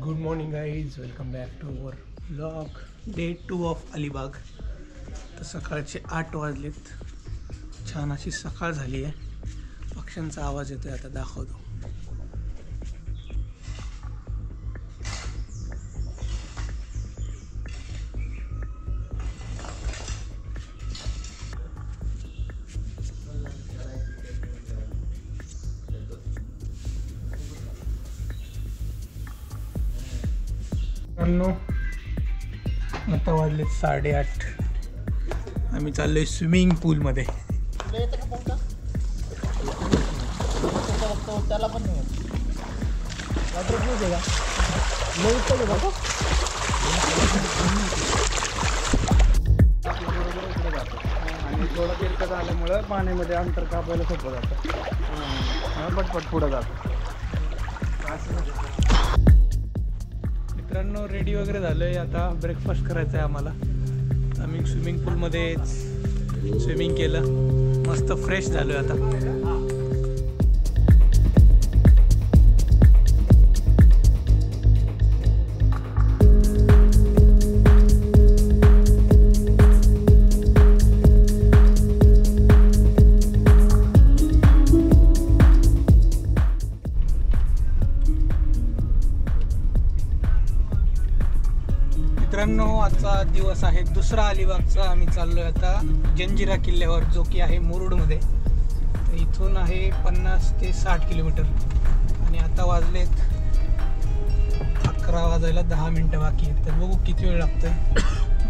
Good morning guys, welcome back to our vlog day 2 of Alibaug. तर सकाळचे 8 वाजलेत. छान अशी सकाळ झाली आहे. पक्ष्यांचा आवाज येतोय, आता दाखवतो. आता वाजलेत 8:30. आम्ही चाललोय स्विमिंग पूलमध्ये. त्याला पण वॉटर प्रूफ आहे का? आणि थोडं तिरकत आल्यामुळं पाण्यामध्ये अंतर कापायला सोपं जातं. पटपट पुढं जातं. मित्रांनो, रेडी वगैरे झालोय. आता ब्रेकफास्ट करायचा आहे आम्हाला. आम्ही स्विमिंग पूलमध्ये स्विमिंग केलं, मस्त फ्रेश झालोय आता. मित्रांनो, आजचा दिवस आहे दुसरा अलिबागचा. आम्ही चाललोय आता जंजिरा किल्ल्यावर, जो की आहे मुरुडमध्ये. तर इथून आहे 50 ते 60 किलोमीटर. आणि आता वाजलेत 11 वाजायला 10 मिनटं बाकी आहेत. तर बघू किती वेळ लागतोय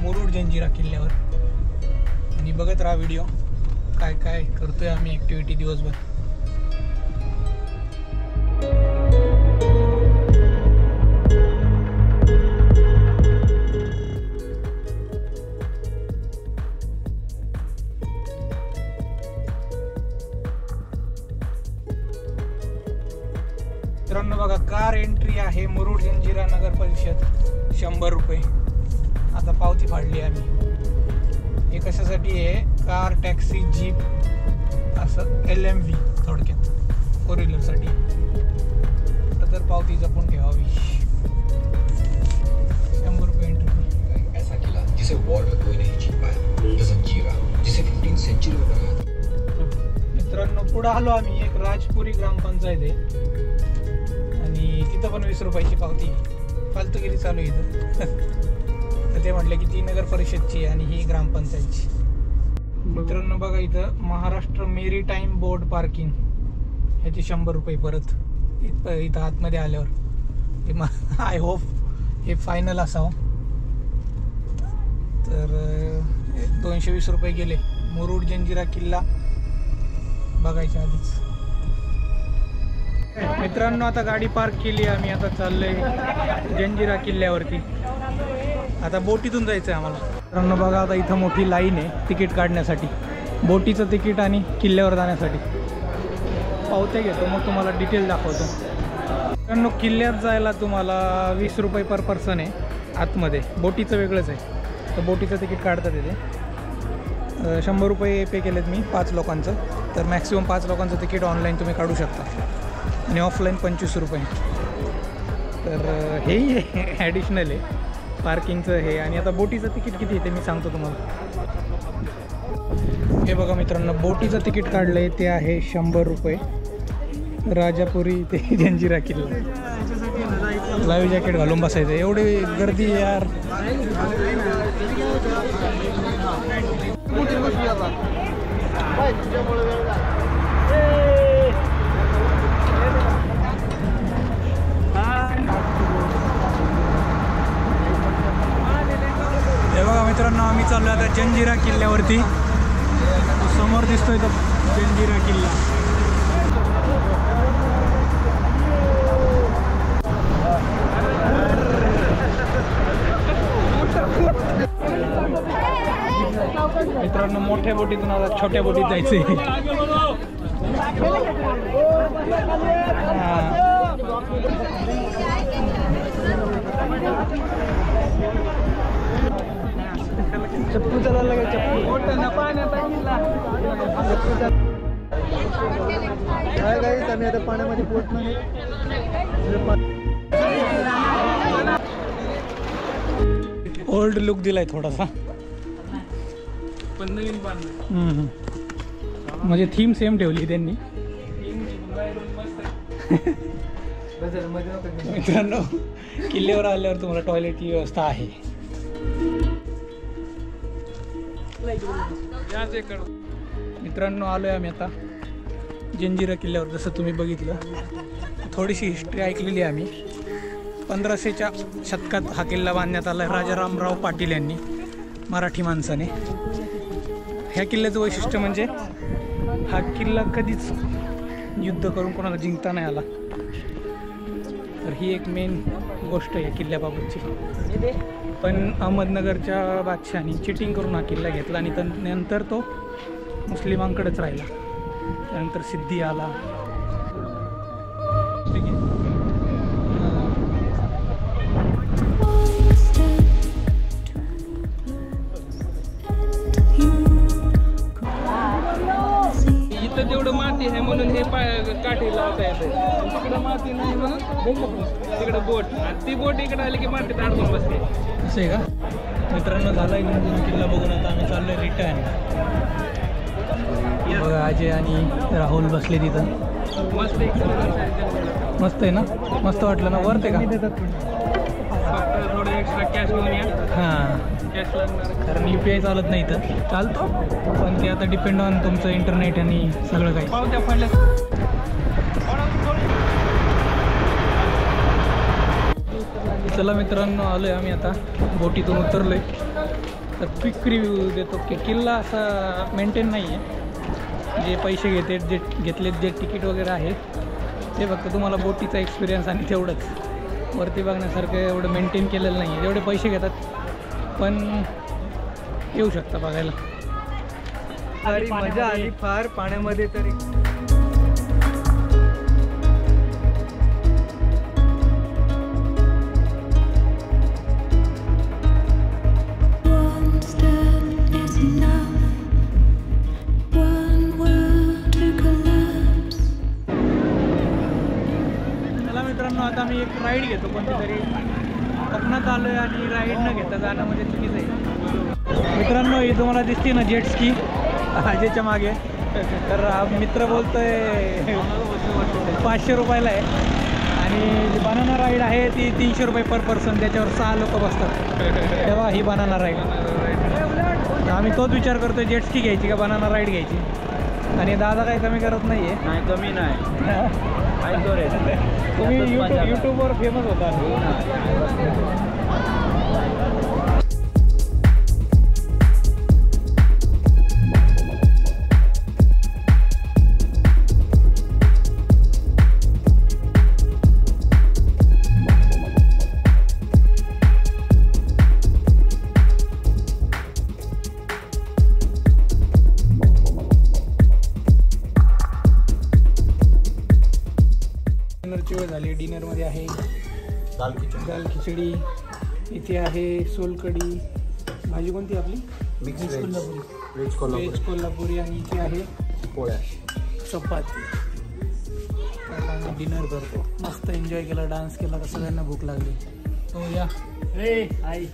मुरुड जंजिरा किल्ल्यावर. आणि बघत राहा व्हिडिओ, काय काय करतोय आम्ही ॲक्टिव्हिटी दिवसभर. मित्रांनो बघा, कार एंट्री आहे मुरुड जंजिरा नगर परिषद, 100 रुपये. आता पावती फाडली आम्ही. हे कशासाठी आहे? कार, टॅक्सी, जीप, असं LMV थोडक्यात 4 व्हीलरसाठी. तर पावती जपून ठेवावी. 100 रुपये एंट्री. ऐसा किला जिसे वॉर में कोई नहीं जीत पाया, जंजीरा जिसे 15th सेंचुरी में बनाया. मित्रांनो, पुढे आलो आम्ही. एक राजपुरी ग्रामपंचायत आहे आणि तिथं पण 20 रुपयाची पावती. फालतूगिरी चालू आहे इथं. तर ते म्हटले की ती नगर परिषदची आणि ही ग्रामपंचायतची. मित्रांनो बघा, इथं महाराष्ट्र मेरीटाईम बोर्ड पार्किंग, ह्याचे 100 रुपये परत इथं आतमध्ये आल्यावर. आय होप हे फायनल असावं. तर 220 रुपये गेले मुरुड जंजिरा किल्ला बघायच्या आधीच. मित्रांनो, आता गाडी पार्क केली आम्ही. आता चाललोय जंजिरा किल्ल्यावरती. आता बोटीतून जायचं आहे आम्हाला. मित्रांनो बघा, आता इथं मोठी लाईन आहे तिकीट काढण्यासाठी. बोटीचं तिकीट आणि किल्ल्यावर जाण्यासाठी. पावत्या घेतो, मग तुम्हाला डिटेल दाखवतो. मित्रांनो, किल्ल्यात जायला तुम्हाला 20 रुपये पर पर्सन आहे आतमध्ये. बोटीचं वेगळंच आहे. तर बोटीचं तिकीट काढतात तिथे. 100 रुपये पे केलेत मी 5 लोकांचं. तर मॅक्सिमम 5 लोकांचं तिकीट ऑनलाईन तुम्ही काढू शकता. आणि ऑफलाईन 25 रुपये. तर हेही ॲडिशनल आहे पार्किंगचं हे. आणि आता बोटीचं तिकीट किती आहे ते मी सांगतो तुम्हाला. हे बघा मित्रांनो, बोटीचं तिकीट काढलं आहे ते आहे 100 रुपये. राजापुरी ते जंजिरा किल्ला. लाईव्ह जॅकेट घालून बसायचं. एवढी गर्दी यार. हे बघा मित्रांनो, आम्ही चाललो आता जंजिरा किल्ल्यावरती. समोर दिसतोय तो जंजिरा किल्ला. मित्रांनो, मोठ्या बोटीतून आता छोट्या बोटीत जायचंय. चप्पू चालायला लागेल. काय गाईस, आम्ही आता पाण्यामध्ये पोहोचलो. ओल्ड लुक दिलाय थोडासा. पण नवीन बांधलं. म्हणजे थीम सेम ठेवली त्यांनी. मित्रांनो किल्ल्यावर आल्यावर तुम्हाला टॉयलेटची व्यवस्था आहे. मित्रांनो आलोय आम्ही आता जंजिरा किल्ल्यावर. जसं तुम्ही बघितलं थोडीशी हिस्ट्री ऐकलेली आहे आम्ही. 1500च्या शतकात हा किल्ला बांधण्यात आला राजा रामराव पाटील यांनी, मराठी माणसाने. ह्या किल्ल्याचं वैशिष्ट्य म्हणजे हा किल्ला कधीच युद्ध करून कोणाला जिंकता नाही आला. तर ही एक मेन गोष्ट आहे किल्ल्याबाबतची. पण अहमदनगरच्या बादशहानी चिटिंग करून हा किल्ला घेतला आणि नंतर तो मुस्लिमांकडेच राहिला. त्यानंतर सिद्धी आला. इथं जेवढं माती आहे म्हणून हे काठी लावता येते. तिकडं माती नाही म्हणून तिकडं बोट, आणि ती बोट इकडे आली की मातीत अडकून बसते. असं आहे का? मित्रांनो झाला किल्ला बघून आता आम्ही चाललोय रिटर्न. बघा अजय आणि राहुल बसले तिथं. मस्त मस्त आहे ना? मस्त वाटलं ना? वर ते का? फक्त थोडं एक्स्ट्रा कॅश घेऊन या. हां, कॅश लागणार. कारण UPI चालत नाही इथं. चालतो पण ते आता डिपेंड ऑन तुमचं इंटरनेट आणि सगळं काही. पावत्या पडल्या. चला मित्रांनो आलोय आम्ही आता बोटीतून उतरलोय. तर क्विक रिव्ह्यू देतो की किल्ला असा मेंटेन नाही आहे. जे पैसे घेतलेत जे तिकीट वगैरे आहे ते फक्त तुम्हाला बोटीचा एक्सपिरियन्स आणि तेवढंच. वरती बघण्यासारखं एवढं मेंटेन केलेलं नाही आहे. जेवढे पैसे घेतात पण येऊ शकता बघायला. सारी मजा आली फार पाण्यामध्ये तरी. आता मी एक राईड घेतो कोणती तरी. कोकणात आलो आहे आणि राईड न घेता जाणं म्हणजे चुकीचं आहे. मित्रांनो ही तुम्हाला दिसते ना जेट स्की अजयच्या मागे. तर हा मित्र बोलतोय 500 रुपयाला आहे आणि जी बनाना राईड आहे ती 300 रुपये पर पर्सन. त्याच्यावर 6 लोक बसतात. तेव्हा ही बनाना राईड. आम्ही तोच विचार करतोय जेट स्की घ्यायची का बनाना राईड घ्यायची. आणि दादा काही कमी करत नाही आहे. नाही कमी नाही. तुम्ही यूट्यूबवर फेमस होता. डिनरची वेळ झाली. डिनरमध्ये आहे दाल खिचडी, इथे आहे सोलकढी, भाजी कोणती आपली व्हेज कोल्हापुरी, आणि इथे आहे पोळ्या चपाती. आता आम्ही डिनर करतो. मस्त एन्जॉय केला, डान्स केला, तर सगळ्यांना भूक लागली. तो या आई